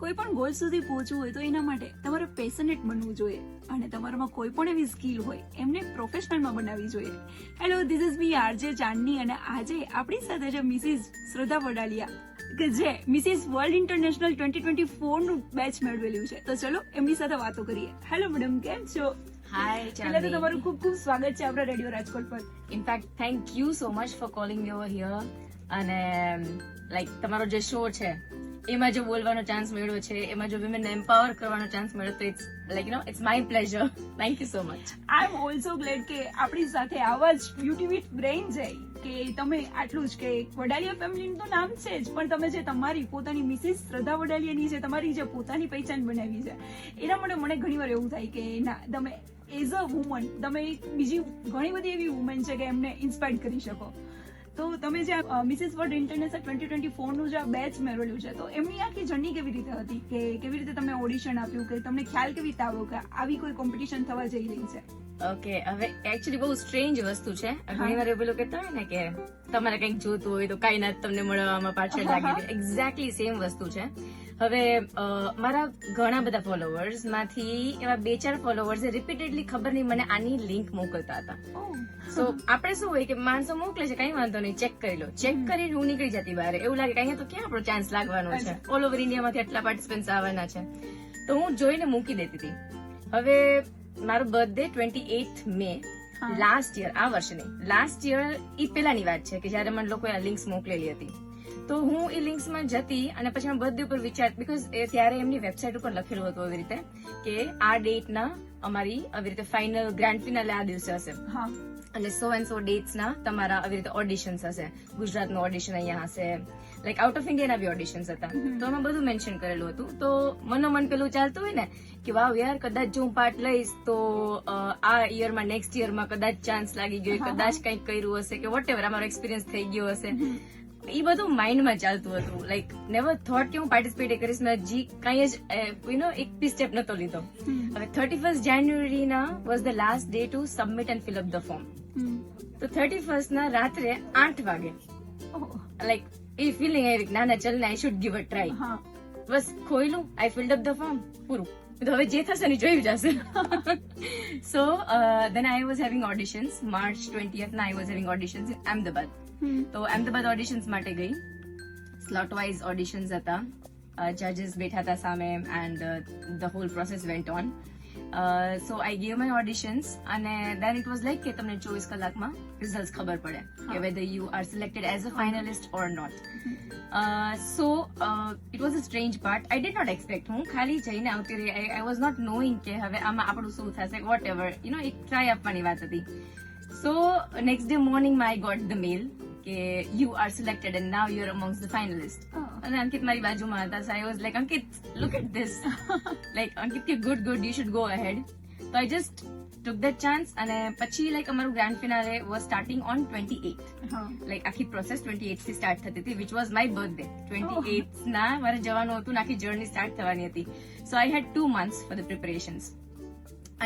કોઈ પણ ગોલ સુધી પહોંચવું હોય તો એના માટે તમારે પેશનેટ બનવું જોઈએ અને તમારામાં કોઈ પણ એવી સ્કિલ હોય એમને પ્રોફેશનલમાં બનાવવી જોઈએ. Hello, this is me RJ Chandni અને આજે આપણી સાથે છે મિસિસ શ્રદ્ધા વડાલિયા કે જે મિસિસ વર્લ્ડ ઇન્ટરનેશનલ 2024 નું બેચ મેળવેલું છે. તો ચલો એમની સાથે વાતો કરીએ. હેલો મેડમ, કેમ છો? હાય પહેલા તો તમારું ખૂબ ખૂબ સ્વાગત છે આપણા રેડિયો રાજકોટ પર. In fact thank you so much for calling me over here. અને લાઈક તમારો જે શો છે એમાં જો બોલવાનો ચાન્સ મળ્યો છે, એમાં જો વિમેન એમ્પાવર કરવાનો ચાન્સ મળ્યો તો it's like it's my pleasure. Thank you so much. I am also glad કે આપણી સાથે આવા જ બ્યુટી વિથ બ્રેઇન છે કે તમે આટલું જ કે વડાલિયા ફેમિલીનું તો નામ છે જ, પણ તમે જે તમારી પોતાની મિસિસ શ્રદ્ધા વડાલિયાની છે તમારી જે પોતાની પહેચાન બનાવી છે એના માટે મને ઘણીવાર એવું થાય કે ના, તમે એઝ અ વુમન તમે બીજી ઘણી બધી એવી વુમેન છે કે એમને ઇન્સ્પાયર કરી શકો. તો તમે જે મિસિસ વર્લ્ડ ઇન્ટરનેશનલ 2024 નું જે બેચ મેળવેલું છે તો એમની આખી જર્ની કેવી રીતે હતી કે કેવી રીતે તમે ઓડિશન આપ્યું કે તમને ખ્યાલ કેવી રીતે આવ્યો કે આવી કોઈ કોમ્પિટિશન થવા જઈ રહી છે? ઓકે, હવે એકચ્યુઅલી બહુ સ્ટ્રેન્જ વસ્તુ છે. ઘણીવાર એવું પેલું કહેતા હોય ને કે તમારે કંઈક જોતું હોય તો કઈ ના તમને મળવામાં પાછળ લાગી જાય. એક્ઝેક્ટલી સેમ વસ્તુ છે. હવે મારા ઘણા બધા ફોલોવર્સ માંથી એવા 2-4 ફોલોવર્સ રિપીટેડલી ખબર નહીં મને આની લિંક મોકલતા હતા. સો આપણે શું હોય કે માણસો મોકલે છે, કઈ વાંધો નહીં, ચેક કરી લો. ચેક કરીને હું નીકળી જતી બહાર. એવું લાગે કે અહીંયા તો ક્યાં આપણો ચાન્સ લાગવાનો છે, ઓલ ઓવર ઇન્ડિયામાંથી આટલા પાર્ટિસિપન્ટ્સ આવવાના છે. તો હું જોઈને મૂકી દેતી હતી. હવે મારો બર્થડે 28 મે લાસ્ટ યર, આ વર્ષે નહીં, લાસ્ટ યર એ પેલાની વાત છે કે જયારે મને લોકોએ આ લિંક્સ મોકલેલી હતી. તો હું એ લિંક્સમાં જતી અને પછી હું બર્થડે ઉપર વિચાર, બીકોઝ ત્યારે એમની વેબસાઇટ ઉપર લખેલું હતું આવી રીતે કે આ ડેટના અમારી આવી રીતે ફાઇનલ ગ્રાન્ડ ફિનાલે આ દિવસે હશે અને સો એન્ડ સો ડેટ્સ ના તમારા આવી રીતે ઓડિશન્સ હશે. ગુજરાતનું ઓડિશન અહીંયા હશે, લાઈક આઉટ ઓફ ઇન્ડિયા ના બી ઓડિશન્સ હતા. તો એમાં બધું મેન્શન કરેલું હતું. તો મનોમન પેલું ચાલતું હોય ને કે વાવ યાર, કદાચ જો હું પાર્ટ લઈશ તો આ યરમાં નેક્સ્ટ યરમાં કદાચ ચાન્સ લાગી ગયો, કદાચ કંઈક કર્યું હશે કે વોટ એવર અમારો એક્સપિરિયન્સ થઈ ગયો હશે. એ બધું માઇન્ડમાં ચાલતું હતું. લાઈક નેવર થોટ કે હું પાર્ટિસિપેટ કરીશ. મેં હજી કઈ જ એક બી સ્ટેપ નતો લીધો. હવે 31 જાન્યુઆરીના was the last day to submit and fill up the form. તો 31 ના રાત્રે 8 વાગે લાઈક એ ફિલિંગ આવી ના ના ચલ ને I should give a try. બસ ખોઈલું, I filled up the form, પૂરું. તો હવે જે થશે ને જોયું જશે. So then I was having auditions. March 20th ના I was having auditions in Ahmedabad. તો અમદાવાદ ઓડિશન્સ માટે ગઈ. સ્લોટ વાઇઝ ઓડિશન્સ હતા, જજીસ બેઠા હતા સામે and the hall process went on. So I gave my auditions અને દેન ઇટ વોઝ લાઈક કે તમને 24 કલાકમાં રિઝલ્ટ ખબર પડે કે whether you are selected as a finalist or not. So it was a strange part. I did not expect. હું ખાલી જઈને આવતી રહી. આઈ વોઝ નોટ નોઈંગ કે હવે આમાં આપણું શું થશે, વોટ એવર એક ટ્રાય આપવાની વાત હતી. સો નેક્સ્ટ ડે મોર્નિંગમાં આઈ ગોટ ધ મેલ કે you are selected and now you are amongst the finalist. અને અંકિત મારી બાજુમાં હતા. So I was like, Ankit look at this. Like Ankit કે good good, you should go ahead. તો I just took that chance. અને પછી like અમારું grand finale was starting on 28th. Like આખી પ્રોસેસ 28th થી સ્ટાર્ટ થતી હતી, which was my birthday. 28th ના મારે જવાનું હતું, આખી જર્ની સ્ટાર્ટ થવાની હતી. સો I head 2 months for the preparations.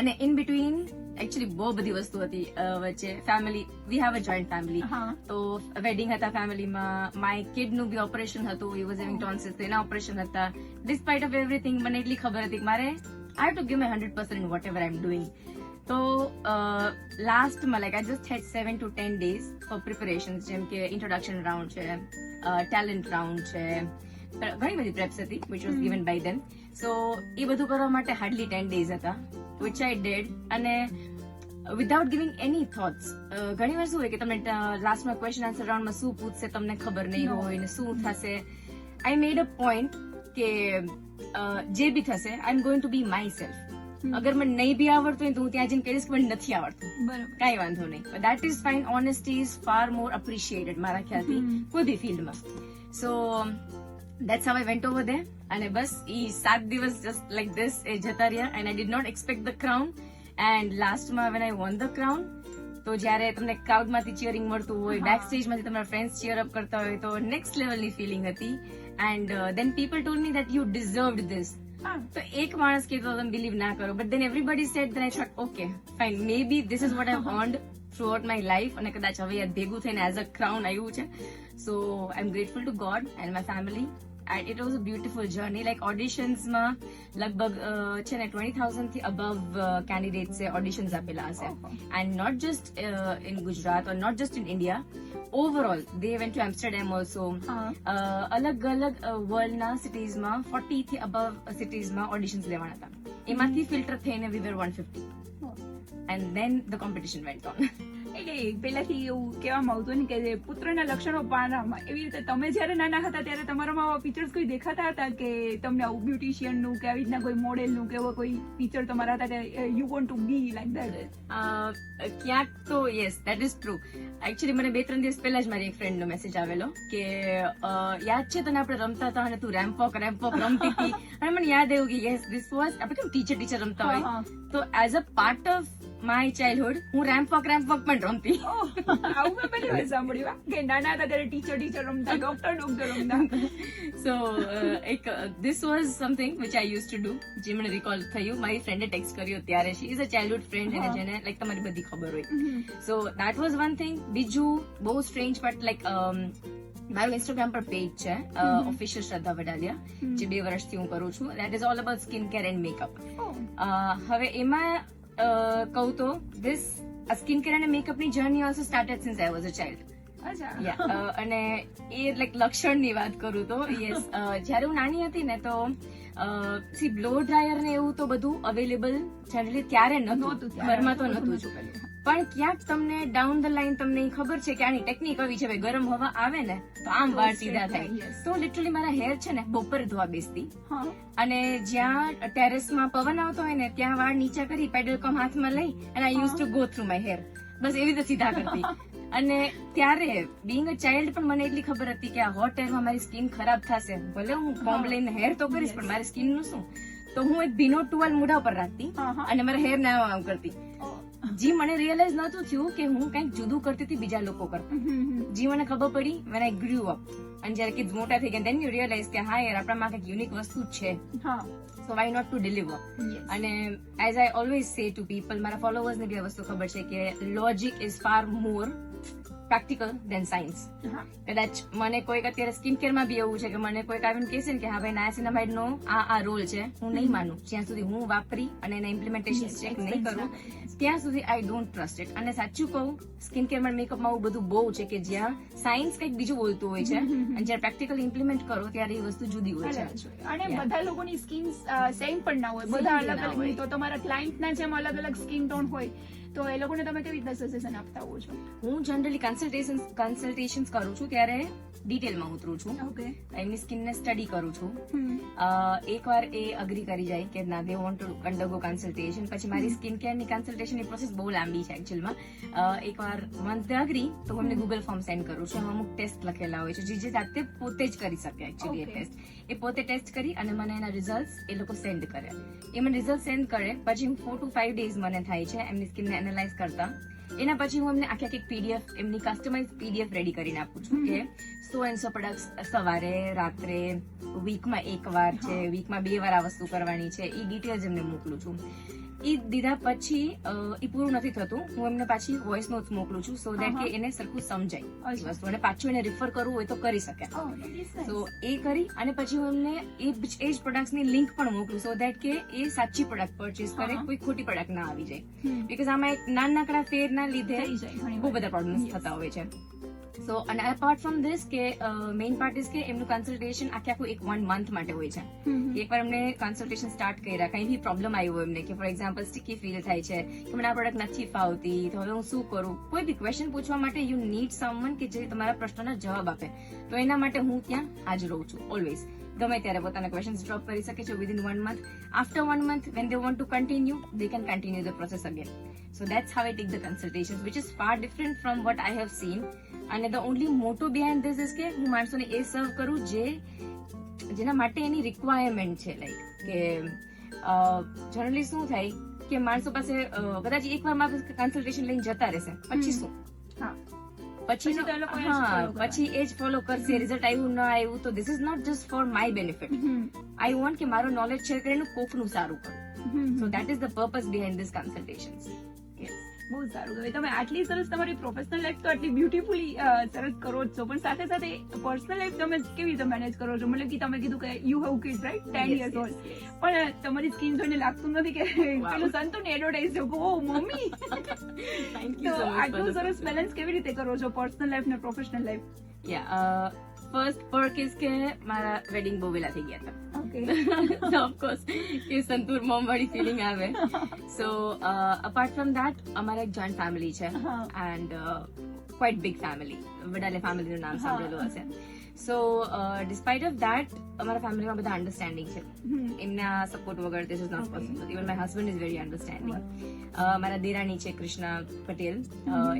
અને ઇન બિટવીન એકચ્યુઅલી બહુ બધી વસ્તુ હતી વચ્ચે. Family, we have a joint family. તો વેડિંગ હતા ફેમિલીમાં. માય કિડ નું બી ઓપરેશન હતું. હી વોઝ હેવિંગ ટોન્સિસ, એના ઓપરેશન હતા. ડિસ્પાઇટ ઓફ એવરીથિંગ મને એટલી ખબર હતી કે મારે I have to give my 100% in whatever I am doing. તો લાસ્ટમાં like I just had 7 to 10 days for preparations, જેમ કે ઇન્ટ્રોડક્શન રાઉન્ડ છે, ટેલેન્ટ રાઉન્ડ છે, ઘણી બધી પ્રેપ્સ હતી which was given by them. So એ બધું કરવા માટે હાર્ડલી 10 days હતા, વિચ આઈ ડીડ. અને વિધાઉટ ગિવિંગ એની થોટ્સ. ઘણી વાર શું હોય કે તમને લાસ્ટમાં ક્વેશ્ચન આન્સર રાઉન્ડમાં શું પૂછશે તમને ખબર નહીં હોય ને શું થશે. આઈ મેડ અ પોઈન્ટ કે જે બી થશે I am going to be myself. અગર મને નહીં બી આવડતું હોય તો હું ત્યાં જઈને કહીશ કે મને નથી આવડતું, કઈ વાંધો નહીં. That is fine. Honesty is far મોર અપ્રિશિએટેડ મારા ખ્યાલથી કોઈ બી ફિલ્ડમાં. સો that's how I went over there. અને બસ ઈ 7 દિવસ just like this એ જતા રહ્યા. and I did not expect the crown. and લાસ્ટમાં when I won the crown, તો જયારે તમને ક્રાઉડમાંથી ચીયરિંગ મળતું હોય, બેક સ્ટેજમાંથી તમારા ફ્રેન્ડ્સ ચીયર અપ કરતા હોય, તો નેક્સ્ટ લેવલની ફિલિંગ હતી. And then people told me that you deserved this. તો એક માણસ કહેતો તમે બિલીવ ના કરો, but then everybody said. Then I thought okay fine, maybe this is what I earned throughout my life. અને કદાચ હવે ભેગું થઈને એઝ અ ક્રાઉન આવ્યું છે. So I am grateful to God and my family and it was a beautiful journey. Like auditions માં લગભગ છે ને 20,000 થી above candidates એ auditions આપેલા હશે. And not just in Gujarat or not just in India, overall they went to Amsterdam also. અલગ અલગ world ના સિટીઝ માં 40 થી above cities માં auditions લેવાના હતા. એમાંથી ફિલ્ટર થઈને we were 150 and then the competition went on. એટલે પેલાથી એવું કહેવામાં આવતું ને કે જે પુત્રના લક્ષણો પાનામાં, એવી રીતે તમે જયારે નાના હતા ત્યારે તમારામાં આવા પિક્ચર્સ કોઈ દેખાતા હતા કે તમને આવું બ્યુટિશિયન નું કે આવી રીતના કોઈ મોડેલ નું કે એવા કોઈ પિક્ચર તમારા હતા કે you want to be like that? ક્યાંક તો yes, that is true. Actually મને 2-3 દિવસ પહેલા જ મારી એક ફ્રેન્ડ નો મેસેજ આવેલો કે યાદ છે તને આપણે રમતા હતા અને તું રેમ્પ વોક રમતી હતી, અને મને યાદ આવ્યું કે યસ ધીસ વોઝ આપણે કેમ ટીચર રમતા હોય, તો as a part of my childhood હું રેમ્પ વોક પણ રમતી. આવું મેં પહેલી વાર સાંભળ્યું કે નાના હતા ત્યારે ટીચર રમતા, ડોક્ટર રમતા. સો એક this was something which I use to do. જે મને રિકોલ થયું, મારી ફ્રેન્ડે ટેક્સ્ટ કર્યો ત્યારે. She is a childhood friend અને જેને લાઈક તમારી બધી ખબર હોય. So that was one thing. બીજું બહુ સ્ટ્રેન્જ બટ લાઈક મારું ઇન્સ્ટાગ્રામ પર પેજ છે ઓફિશિયલ શ્રદ્ધા વડાલિયા, જે 2 વર્ષથી હું કરું છું. That is all about skin care and makeup. હવે એમાં કહું તો ધીસ સ્કિન કેર અને મેકઅપ ની journey also started since I was a child. અને એ લાઈક લક્ષણની વાત કરું તો યસ, જયારે હું નાની હતી ને તો સી બ્લો ડ્રાયર ને એવું તો બધું અવેલેબલ જનરલી ત્યારે નહોતું, ઘરમાં તો નહોતું જ. પણ ક્યાંક તમને ડાઉન ધ લાઈન તમને ખબર છે કે આની ટેકનિક આવી છે, ભાઈ ગરમ હવા આવે ને તો આમ વાળ સીધા થાય. તો લિટરલી મારા હેર છે ને બપોરે ધોવા બેસતી, અને જ્યાં ટેરેસમાં પવન આવતો હોય ને ત્યાં વાળ નીચે કરી પેડલ કમ હાથમાં લઈ અને I use to go through my hair. બસ એવી રીતે સીધા કરતી. અને ત્યારે બીંગ અ ચાઇલ્ડ પણ મને એટલી ખબર હતી કે આ હોટ એરમાં મારી સ્કિન ખરાબ થશે, ભલે હું કોમ્બ લઈને હેર તો કરીશ પણ મારી સ્કિન નું શું. તો હું એક ભીનો ટુવાલ મોઢા ઉપર રાખતી અને મારા હેર ને આમ કરતી. જી મને રિયલાઇઝ નતું થયું કે હું કંઈક જુદું કરતી હતી બીજા લોકો કરતા. જી મને ખબર પડી when I grew up, અને જયારે કિડ્સ મોટા થઈ ગયા then you realize કે હા યાર આપણામાં કંઈક યુનિક વસ્તુ છે, so why not to deliver. અને as I always say to people, મારા ફોલોવર્સ ને બી આ વસ્તુ ખબર છે કે logic is far more practical than science. કદાચ મને કોઈક અત્યારે સ્કિન કેર માં બી એવું છે કે મને કોઈક આવીને કહેશે ને કે હા ભાઈ નાયસિનામાઇડ નો આ રોલ છે, હું નહીં માનું જ્યાં સુધી હું વાપરી અને એના ઇમ્પ્લિમેન્ટેશન ચેક નહીં કરું ત્યાં સુધી આઈ ડોન્ટ ટ્રસ્ટ ઇટ. અને સાચું કહું, સ્કિન કેર માં મેકઅપમાં આવું બધું બહુ છે કે જ્યાં સાયન્સ કંઈક બીજું બોલતું હોય છે અને જયારે પ્રેક્ટિકલ ઇમ્પ્લિમેન્ટ કરો ત્યારે એ વસ્તુ જુદી હોય છે. અને બધા લોકોની સ્કિન સેમ પણ ના હોય, બધા અલગ અલગ હોય. તો તમારા ક્લાયન્ટ ના જેમ અલગ અલગ સ્કિન ટોન હોય તો એ લોકોને તમે કેવી રીતના સજેશન આપતા હો છો? હું જનરલી કન્સલ્ટેશન્સ કરું છું ત્યારે ડિટેલમાં ઉતરું છું, એમની સ્કિનને સ્ટડી કરું છું. એકવાર એ અગ્રી કરી જાય કે ના દે વોન્ટ ટુ અંડરગો કન્સલ્ટેશન, પછી મારી સ્કિન કેરની કન્સલ્ટેશનની પ્રોસેસ બહુ લાંબી છે એકચ્યુઅલમાં. એકવાર વન્સ દે અગ્રી તો હું એમને ગૂગલ ફોર્મ સેન્ડ કરું છું. અમુક ટેસ્ટ લખેલા હોય છે જે જાતે પોતે જ કરી શકે. એકચ્યુઅલી એ ટેસ્ટ એ પોતે ટેસ્ટ કરી અને મને એના રિઝલ્ટ એ લોકો સેન્ડ કરે. એ મને રિઝલ્ટ સેન્ડ કરે પછી હું 4 to 5 ડેઝ મને થાય છે એમની સ્કિનને એનાલાઇઝ કરતા. એના પછી હું એમને આખી પીડીએફ, એમની કસ્ટમાઇઝ પીડીએફ રેડી કરીને આપું છું કે સો એન્ડ સો પ્રોડક્ટ્સ સવારે, રાત્રે, વીકમાં 1 વાર છે, વીકમાં 2 વાર આ વસ્તુ કરવાની છે, એ ડિટેલ્સ એમને મોકલું છું. એ દીધા પછી એ પૂરું નથી થતું, હું એમને પાછી વોઇસ નોટ્સ મોકલું છું સો દેટ કે એને સરખું સમજાય વસ્તુ, અને પાછું એને રિફર કરવું હોય તો કરી શકે. તો એ કરી અને પછી હું એમને એ જ પ્રોડક્ટ્સની લિંક પણ મોકલું સો દેટ કે એ સાચી પ્રોડક્ટ પરચેસ કરે, કોઈ ખોટી પ્રોડક્ટ ના આવી જાય. બીકોઝ આમાં એક નાનકડા ફેરના લીધે બહુ બધા પ્રોબ્લેમ્સ થતા હોય છે. સો અને અપાર્ટ ફ્રોમ ધીસ કે મેઇન પાર્ટ ઇઝ કે એમનું કન્સલ્ટેશન આખું એક 1 મંથ માટે હોય છે. એકવાર એમને કન્સલ્ટેશન સ્ટાર્ટ કર્યા, કઈ બી પ્રોબ્લેમ આવ્યો એમને કે ફોર એક્ઝામ્પલ સ્ટીકી ફીલ થાય છે કે મને આ પ્રોડક્ટ નથી ફાવતી, તો હવે હું શું કરું, કોઈ બી ક્વેશ્ચન પૂછવા માટે યુ નીડ સમવન કે જે તમારા પ્રશ્નોના જવાબ આપે. તો એના માટે હું ત્યાં હાજર રહું છું ઓલવેઝ. ગમે ત્યારે પોતાના ક્વેશ્ચન્સ ડ્રોપ કરી શકે છે within 1 month. After 1 month when they want to continue, they can continue the process again. So that's how I take the consultations, which is far different from what I have seen. અને the only motto behind this is કે હું માણસોને એ સર્વ કરું જેના માટે એની requirement છે. Like કે જનરલી શું થાય કે માણસો પાસે કદાચ એકવાર મારા કન્સલ્ટેશન લઈને જતા રહેશે, પછી શું પછી એ જ ફોલો કરશે, રિઝલ્ટ આવ્યું ન આવ્યું તો this is not just for my benefit. I want કે મારો નોલેજ શેર કરીને કોકનું સારું કરું. So that is the purpose behind this consultations. બહુ સારું કહેવાય. તમે આટલી સરસ તમારી પ્રોફેશનલ લાઈફ તો આટલી બ્યુટીફુલી સરસ કરો જ છો, પણ સાથે સાથે પર્સનલ લાઈફ તમે કેવી રીતે મેનેજ કરો છો? મતલબ કે તમે કીધું કે you have kid right 10 years old, પણ તમારી સ્કિન જોઈને લાગતું નથી કે પેલું સંતુન એડવર્ટાઇઝ જો ઓ મમ્મી. થેન્ક તો યુ સો મચ આટલું સરસ બેલેન્સ કેવી રીતે કરો છો પર્સનલ લાઈફ ને પ્રોફેશનલ લાઈફ? ફર્સ્ટ પર્ક ઇઝ કે મારા વેડિંગ બહુ વહેલા થઈ ગયા હતા. Okay. So of course A santoor mom વાળી ફિલિંગ આવે. સો અપાર્ટ ફ્રોમ ધેટ અમારા એક જોઈન્ટ ફેમિલી છે એન્ડ ક્વાઇટ બિગ ફેમિલી. વડાલે ફેમિલીનું નામ સાંભળેલું હશે. સો ડિસ્પાઇટ ઓફ ધેટ અમારા ફેમિલીમાં બધા અન્ડરસ્ટેન્ડિંગ છે. એમના સપોર્ટ વગર this is not possible. Even my husband is very understanding. મારા દેરાણી છે કૃષ્ણા પટેલ,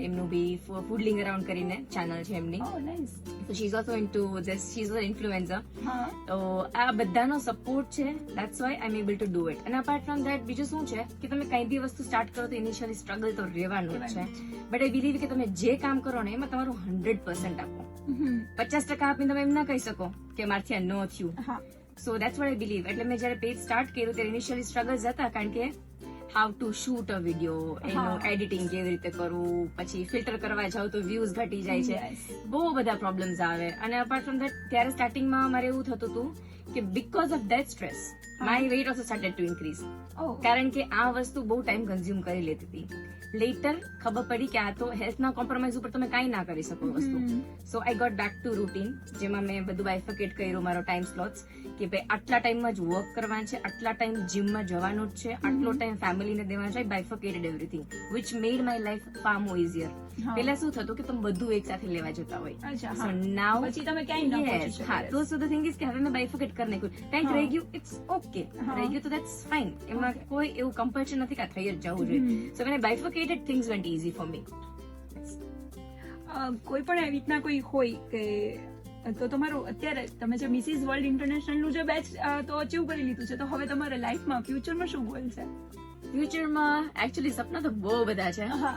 એમનું બી ફૂડલિંગ અરાઉન્ડ કરીને ચેનલ છે એમની. Oh, nice. So she's also into this. She's an influencer. હા. તો આ બધાનો સપોર્ટ છે. That's why I'm able to do it. And apart from that બીજું શું છે કે તમે કઈ બી વસ્તુ સ્ટાર્ટ કરો તો ઇનિશિયલી સ્ટ્રગલ તો રહેવાનું જ છે. બટ આઈ બિલીવ કે તમે જે કામ કરો ને એમાં તમારું 100% આપો. 50% આપીને તમે એમ ના કહી શકો કે મારથી આ ન થયું. હા. સો દેટ્સ વોટ આઈ બિલીવ. એટલે મેં જયારે પેજ સ્ટાર્ટ કર્યું ત્યારે ઇનિશિયલી સ્ટ્રગલ્સ હતા, કારણ કે how to shoot a video, એનું એડિટિંગ કેવી રીતે કરવું, પછી ફિલ્ટર કરવા જાવ તો વ્યૂઝ ઘટી જાય છે, Yes. બહુ બધા પ્રોબ્લેમ્સ આવે. અને અપાર્ટ ફ્રોમ ધેટ ત્યારે સ્ટાર્ટિંગમાં મારે એવું થતું હતું કે because of that stress my weight also started to increase. Oh. કારણ કે આ વસ્તુ બહુ ટાઈમ કન્ઝ્યુમ કરી લેતી હતી. લેટર ખબર પડી કે આ તો હેલ્થના કોમ્પ્રોમાઇઝ ઉપર તમે કાંઈ ના કરી શકો વસ્તુ. So I got back to routine, જેમાં મેં બધું બાયફિકેટ કર્યું મારો ટાઈમ સ્લોટ્સ, કે ભાઈ આટલા ટાઈમમાં જ વર્ક કરવાનું છે, આટલા ટાઈમ જીમમાં જવાનું જ છે, આટલો ટાઈમ ફેમિલીને દેવાનો છે. Bifurcated everything which made my life far more easier. હા. પહેલા શું થતું કે તમે બધું એક સાથે લેવા જતા હોય. અચ્છા, સો હા. નાઉ પછી તમે ક્યાંય ન પહોંચી શકો. હા, તો સો ધ થિંગ ઇઝ કે હવે મેં બાયફિકેટ કરી નાખ્યું. કંઈક હા. રહી ગયું, ઇટ્સ ઓકે. હા. રહી ગયું તો ધેટ્સ ફાઇન. એમાં Okay. કોઈ એવું કમ્પલ્શન નથી કે આ થઈ જ જવું જોઈએ. સો when I bifurcated, things went easy for me. કોઈ પણ એવી રીતના કોઈ હોય કે તો તમારું અત્યારે તમે જે મિસિસ વર્લ્ડ ઇન્ટરનેશનલ નું જે બેચ તો અચીવ કરી લીધું છે, તો હવે તમારા લાઈફમાં ફ્યુચરમાં શું ગોલ છે? ફ્યુચરમાં એકચ્યુઅલી સપના તો બહુ બધા છે. હા.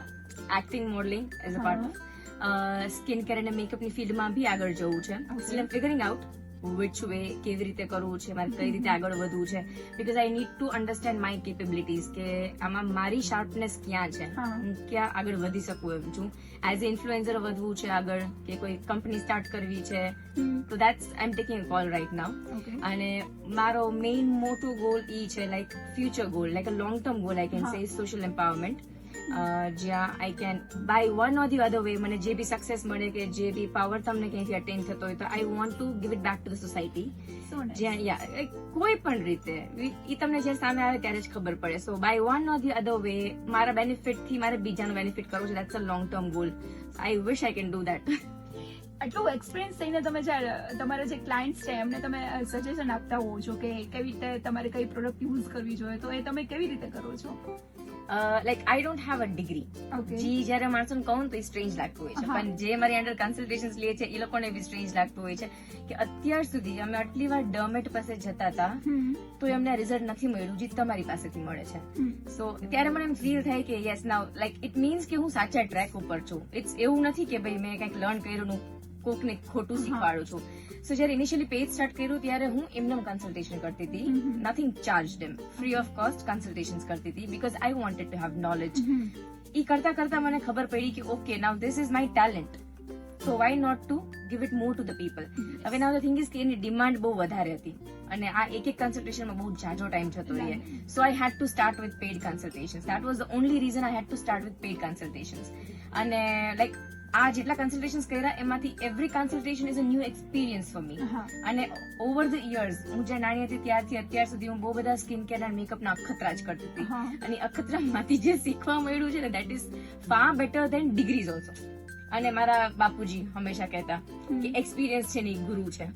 Acting, modelling as a part of skin care અને મેકઅપની ફિલ્ડમાં બી આગળ જવું છે. Still I am figuring out which way, કેવી રીતે કરવું છે, મારે કઈ રીતે આગળ વધવું છે, because I need to understand my capabilities, કે આમાં મારી શાર્પનેસ ક્યાં છે, હા. હું ક્યાં આગળ વધી શકું એમ છું. એઝ એ ઇન્ફ્લુએન્સર વધવું છે આગળ, કે કોઈ કંપની સ્ટાર્ટ કરવી છે, તો that's I am taking a call right now. Okay. અને મારો મેઇન મોટો ગોલ ઈ છે, like future goal, like a long term goal I can say, social empowerment. જ્યાં I can by one or the other way મને જે બી success મળે કે જે બી પાવર તમને ક્યાંયથી અટેન થતો હોય, તો I want to give it back to the society. So nice. જ્યાં યા કોઈ પણ રીતે ઈ તમને જ્યારે સામે આવે ત્યારે જ ખબર પડે. So by one or the other way મારા બેનિફિટ થી મારે બીજાનો બેનિફિટ કરવો છે. That's a long term goal. I wish I can do that. આટલું એક્સપિરિયન્સ થઈને તમે જ્યારે તમારા જે ક્લાયન્ટ્સ છે એમને તમે સજેશન આપતા હોવ છો કે કેવી રીતે તમારે કઈ પ્રોડક્ટ યુઝ કરવી જોઈએ, તો એ તમે કેવી રીતે કરો છો? Like I don't have a degree. Okay. જી જયારે માણસોને કહું તો એ સ્ટ્રેન્જ લાગતું હોય છે, હા. પણ જે મારી અંડર કન્સલ્ટેશન્સ લે છે એ લોકોને બી સ્ટ્રેન્જ લાગતું હોય છે કે અત્યાર સુધી અમે આટલી વાર ડર્મેટ પાસે જતા હતા તો એમને રિઝલ્ટ નથી મળ્યું જે તમારી પાસેથી મળે છે. સો ત્યારે મને એમ ફીલ થાય કે yes now like it means કે હું સાચા ટ્રેક ઉપર છું. ઇટ્સ એવું નથી કે ભાઈ મેં કંઈક લર્ન કર્યું કોકને ખોટું શીખવાડું છું. સો જયારે ઇનિશિયલી પેજ સ્ટાર્ટ કર્યું ત્યારે હું એમને કન્સલ્ટેશન કરતી હતી, nothing charge them, free of cost consultations કરતી હતી, because I wanted to have knowledge. ઈ કરતા કરતા મને ખબર પડી કે okay now this is my talent, so why not to give it more to the people. હવે નાઉ ધ થિંગ ઇઝ કે એની ડિમાન્ડ બહુ વધારે હતી અને આ એક એક કન્સલ્ટેશનમાં બહુ જાજો ટાઈમ જતો રહે. So I had to start with paid consultations. That was the only reason I had to start with paid consultations. અને લાઈક આ જેટલા કન્સલ્ટેશન્સ કર્યા એમાંથી every consultation is a new experience for me. અને over the years હું જ્યાં નાની હતી ત્યારથી અત્યાર સુધી હું બહુ બધા સ્કિન કેર અને મેકઅપના અખતરા જ કરતી હતી. અને અખતરામાંથી જે શીખવા મળ્યું છે ને that is far better than degrees also. અને મારા બાપુજી હંમેશા કહેતા કે એક્સપિરિયન્સ છે ને એ ગુરુ છે.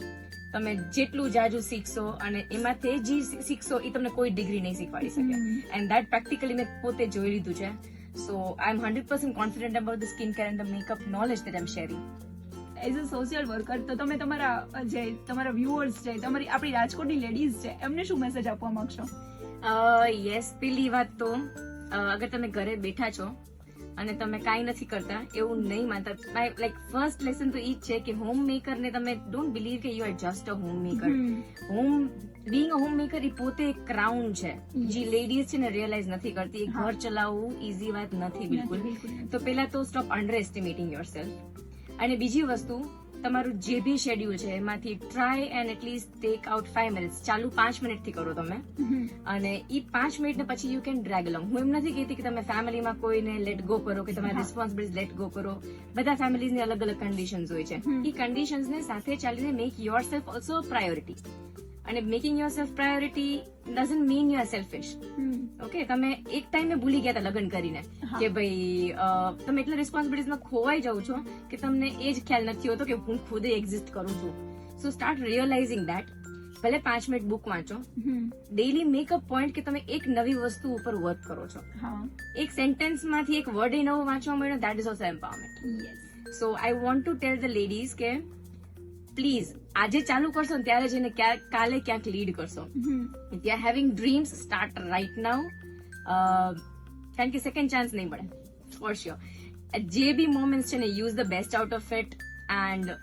તમે જેટલું જાજુ શીખશો અને એમાંથી જે શીખશો એ તમને કોઈ ડિગ્રી નહીં શીખવાડી શકે. એન્ડ દેટ પ્રેક્ટિકલી મેં પોતે જોઈ લીધું છે. So I'm 100% confident about the skincare and the makeup knowledge that I'm sharing. As a social worker તો તમે તમારા વ્યુઅર્સ છે, તમારી આપણી રાજકોટની લેડીઝ છે, એમને શું મેસેજ આપવા માંગશો? યસ, પેલી વાત તો અગર તમે ઘરે બેઠા છો અને તમે કાંઈ નથી કરતા એવું નહીં માનતા, લાઈક ફર્સ્ટ લેસન તો ઈ જ છે કે હોમ મેકર ને તમે ડોન્ટ બિલીવ કે you are just a homemaker. Home being a homemaker એ પોતે એક ક્રાઉન છે જે લેડીઝ છે ને રિયલાઇઝ નથી કરતી. એક ઘર ચલાવવું ઈઝી વાત નથી બિલકુલ. તો પહેલા તો સ્ટોપ અંડર એસ્ટિમેટિંગ યોર સેલ્ફ. અને બીજી વસ્તુ, તમારું જે બી શેડ્યુલ છે એમાંથી try and at least take out 5 minutes. ચાલુ 5 મિનિટથી કરો તમે, અને એ 5 મિનિટને પછી યુ કેન ડ્રેગ અલોંગ. હું એમ નથી કહેતી કે તમે ફેમિલીમાં કોઈને લેટ ગો કરો, કે તમારી રિસ્પોન્સિબિલિટી લેટ ગો કરો. બધા ફેમિલીઝની અલગ અલગ કન્ડિશન્સ હોય છે. એ કન્ડિશન્સને સાથે ચાલીને make yourself also priority. અને making yourself priority doesn't mean you are selfish. Okay, તમે એક ટાઈમે ભૂલી ગયા હતા લગ્ન કરીને કે ભાઈ તમે એટલા રિસ્પોન્સિબિલિટીઝમાં ખોવાઈ જાવ છો કે તમને એ જ ખ્યાલ નથી હોતો કે હું ખુદ એક્ઝિસ્ટ કરું છું. સો સ્ટાર્ટ રિયલાઇઝિંગ દેટ. ભલે 5 મિનિટ બુક વાંચો, ડેઈલી મેક અ પોઈન્ટ કે તમે એક નવી વસ્તુ ઉપર વર્ક કરો છો. એક સેન્ટેન્સમાંથી એક વર્ડ એ નવો વાંચવા મળ્યો, that is also empowerment. So I want to tell the ladies કે પ્લીઝ આજે ચાલુ કરશો ને ત્યારે જઈને કાલે ક્યાંક લીડ કરશો. If you are having dreams, start right now. કારણ કે સેકન્ડ ચાન્સ નહીં મળે ફોર શ્યોર. જે બી મોમેન્ટ્સ છે ને, use the best out of it and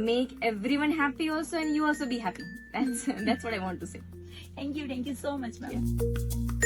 make everyone happy also, and you also be happy. That's what I want to say. Thank you so much, ma'am.